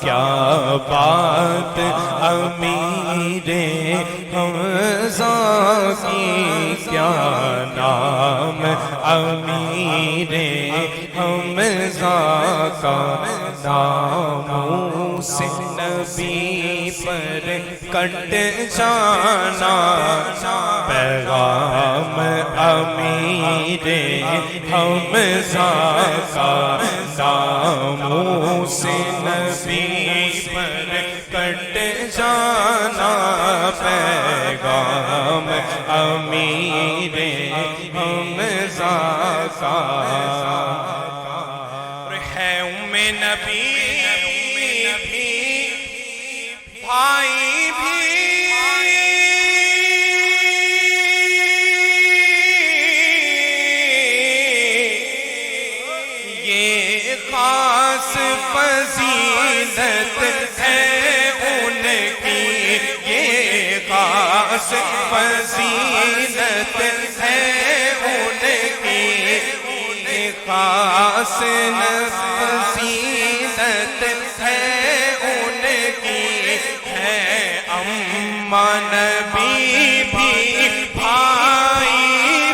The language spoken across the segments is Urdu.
کیا بات امیر حمزہ کی، کیا نام امیر حمزہ کا، ناموں سے نبی پر کٹ جانا، پیغام امیر حمزہ کا، ناموں سے نبی پر کٹ جانا، پیغام امیر حمزہ کا ہے۔ ام نبی بھی بھائی بھی یہ خاص فضیلت ہے ان کی، یہ خاص فضیلت ہے ان کی، خاص فضیلت ہے ان کی، ہے اماں نبی بھی بھائی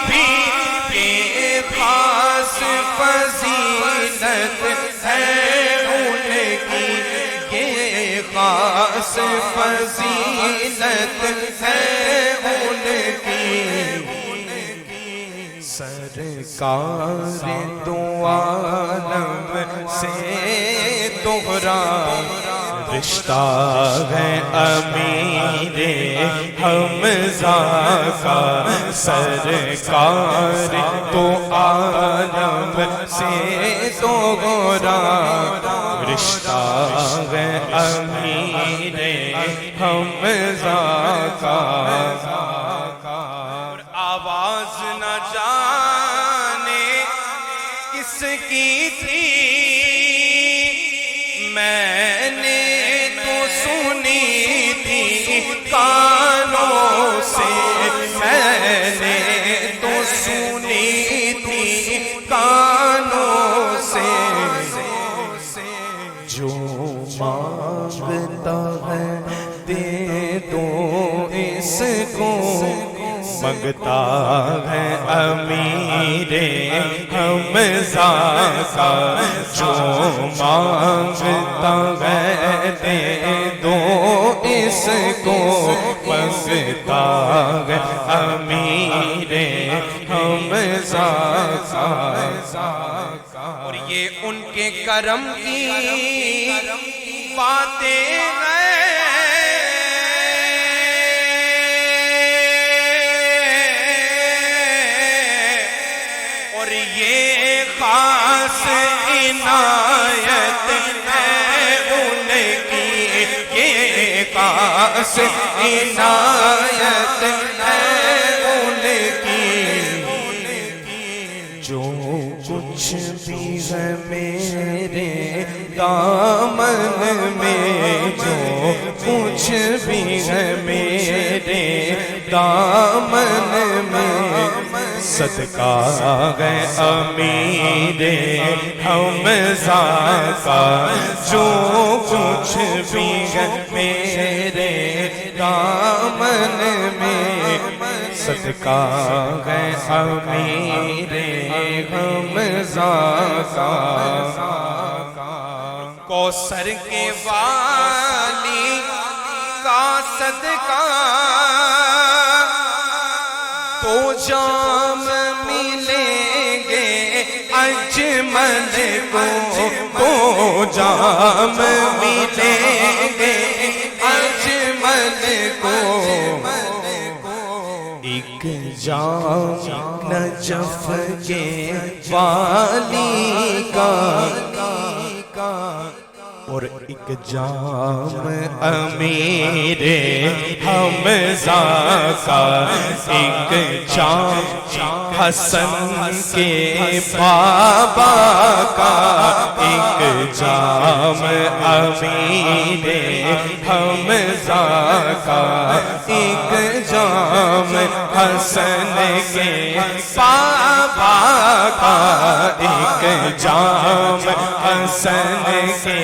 بھی، یہ خاص فضیلت ہے ان کی، یہ خاص فضیلت ہے ان کی۔ سرکار دو عالم سے تمہارا رشتہ ہے امیر حمزہ کا، سرکار دو عالم سے تمہارا رشتہ ہے امیر حمزہ کا۔ آواز نہ جانے کس کی تھی، میں نے تو سنی تھی کانوں سے، میں نے تو سنی تھی کانوں سے، جو مانگتا ہے دے دو اس کو، مانگتا ہے امیر حمزہ کا، جو مانگتا ہے دے دو اس کو، مانگتا ہے امیر حمزہ کا۔ اور یہ ان کے کرم کی باتیں ہیں، خاص عنایت ہے ان کی، یہ خاص عنایت ہے ان کی، جو کچھ بھی ہے میرے دامن میں، جو کچھ بھی ہے میرے دامن میں، صدقہ ہے امیر حمزہ کا، جو کچھ بھی ہے میرے دامن میں، صدقہ ہے امیر حمزہ کا۔ کوثر کے والی کا صدقہ تو جام ملیں گے اجمل کو، تو جام ملیں گے اجمل کو، ایک جام نجف کے والی کا، اور ایک جام امیر حمزہ کا، ایک جام حسن کے بابا کا ایک جام امیر حمزہ کا ایک جام حسن کے بابا کا ایک جام حسن کے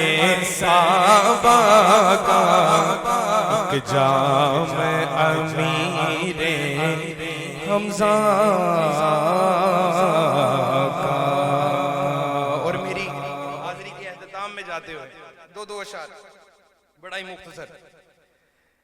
بابا کا ایک جام امیر حمزہ کا۔ اور میری حاضری کے اختتام میں جاتے ہوئے دو اشعار بڑا ہی مختصر